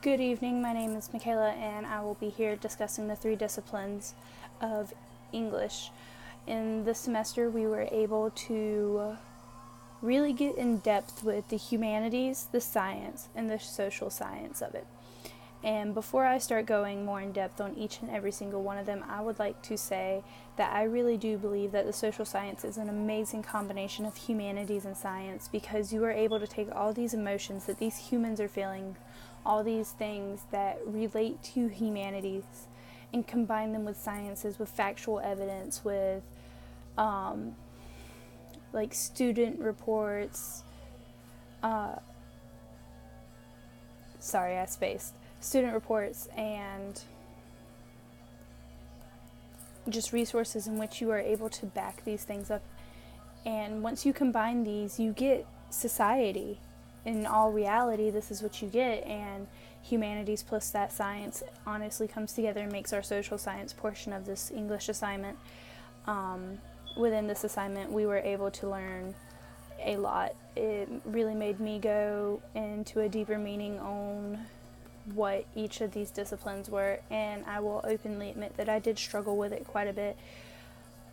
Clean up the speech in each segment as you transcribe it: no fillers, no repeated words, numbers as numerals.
Good evening, my name is Michaela and I will be here discussing the 3 disciplines of English. In this semester we were able to really get in depth with the humanities, the science, and the social science of it. And before I start going more in depth on each and every single one of them, I would like to say that I really do believe that the social science is an amazing combination of humanities and science, because you are able to take all these emotions that these humans are feeling, all these things that relate to humanities, and combine them with sciences, with factual evidence, with like student reports. Sorry, I spaced. Student reports and just resources in which you are able to back these things up. And once you combine these, you get society. In all reality, this is what you get, and humanities plus that science honestly comes together and makes our social science portion of this English assignment. Within this assignment, we were able to learn a lot. It really made me go into a deeper meaning on what each of these disciplines were, and I will openly admit that I did struggle with it quite a bit.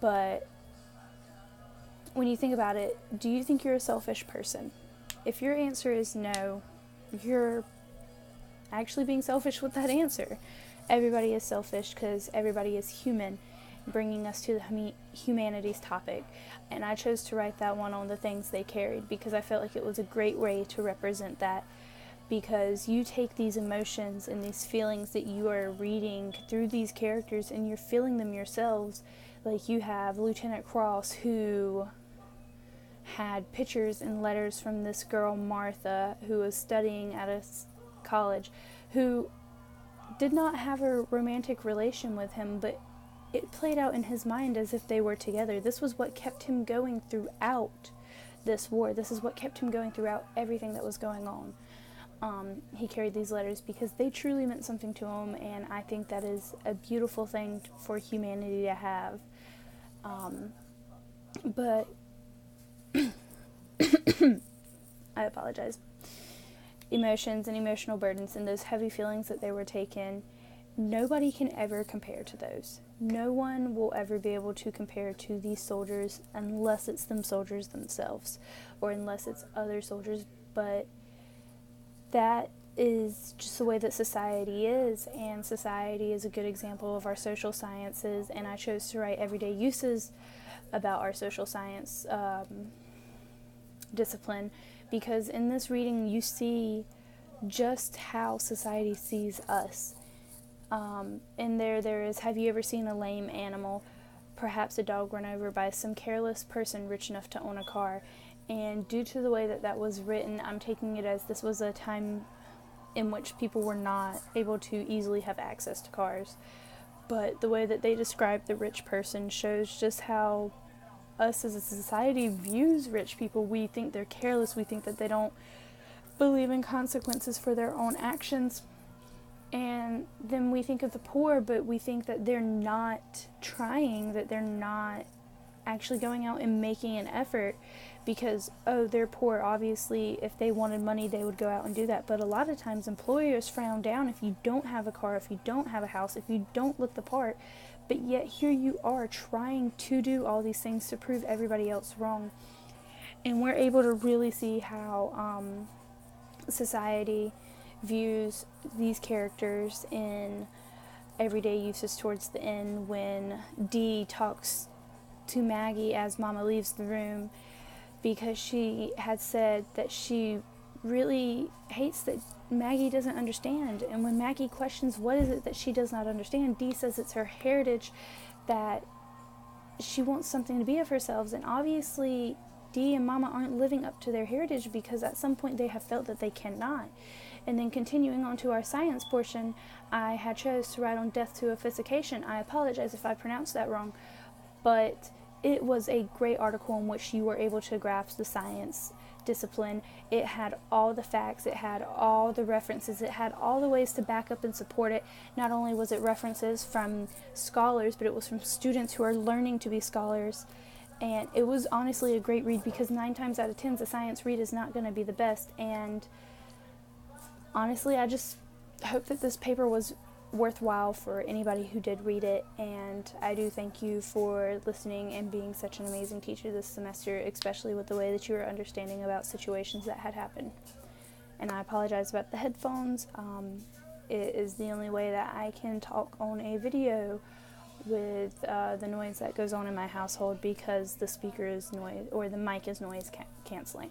But when you think about it, do you think you're a selfish person? If your answer is no, you're actually being selfish with that answer. Everybody is selfish because everybody is human, bringing us to the humanities topic. And I chose to write that one on the things they carried because I felt like it was a great way to represent that. Because you take these emotions and these feelings that you are reading through these characters and you're feeling them yourselves. Like you have Lieutenant Cross, who had pictures and letters from this girl Martha, who was studying at a college, who did not have a romantic relation with him, but it played out in his mind as if they were together. This was what kept him going throughout this war. This is what kept him going throughout everything that was going on. He carried these letters because they truly meant something to him, and I think that is a beautiful thing for humanity to have. But I apologize. Emotions and emotional burdens and those heavy feelings that they were taking, nobody can ever compare to those. No one will ever be able to compare to these soldiers unless it's them soldiers themselves, or unless it's other soldiers. But that is just the way that society is, and society is a good example of our social sciences, and I chose to write everyday uses about our social science discipline, because in this reading you see just how society sees us. And there is, have you ever seen a lame animal? Perhaps a dog run over by some careless person rich enough to own a car. And due to the way that that was written, I'm taking it as this was a time in which people were not able to easily have access to cars. But the way that they describe the rich person shows just how us as a society views rich people. We think they're careless. We think that they don't believe in consequences for their own actions. And then we think of the poor, but we think that they're not trying, that they're not actually going out and making an effort because, oh, they're poor. Obviously, if they wanted money, they would go out and do that. But a lot of times employers frown down if you don't have a car, if you don't have a house, if you don't look the part. But yet here you are trying to do all these things to prove everybody else wrong. And we're able to really see how society views these characters in everyday uses towards the end, when Dee talks to Maggie as Mama leaves the room, because she had said that she really hates that Maggie doesn't understand. And when Maggie questions what is it that she does not understand, Dee says it's her heritage, that she wants something to be of herself. And obviously Dee and Mama aren't living up to their heritage, because at some point they have felt that they cannot. And then continuing on to our science portion, I had chose to write on death-to-ification. I apologize if I pronounced that wrong, but it was a great article in which you were able to grasp the science discipline. It had all the facts, it had all the references, it had all the ways to back up and support it. Not only was it references from scholars, but it was from students who are learning to be scholars. And it was honestly a great read, because 9 times out of 10, a science read is not going to be the best. And honestly, I just hope that this paper was worthwhile for anybody who did read it, and I do thank you for listening and being such an amazing teacher this semester, especially with the way that you were understanding about situations that had happened. And I apologize about the headphones. It is the only way that I can talk on a video with the noise that goes on in my household, because the speaker is noise, or the mic is noise canceling.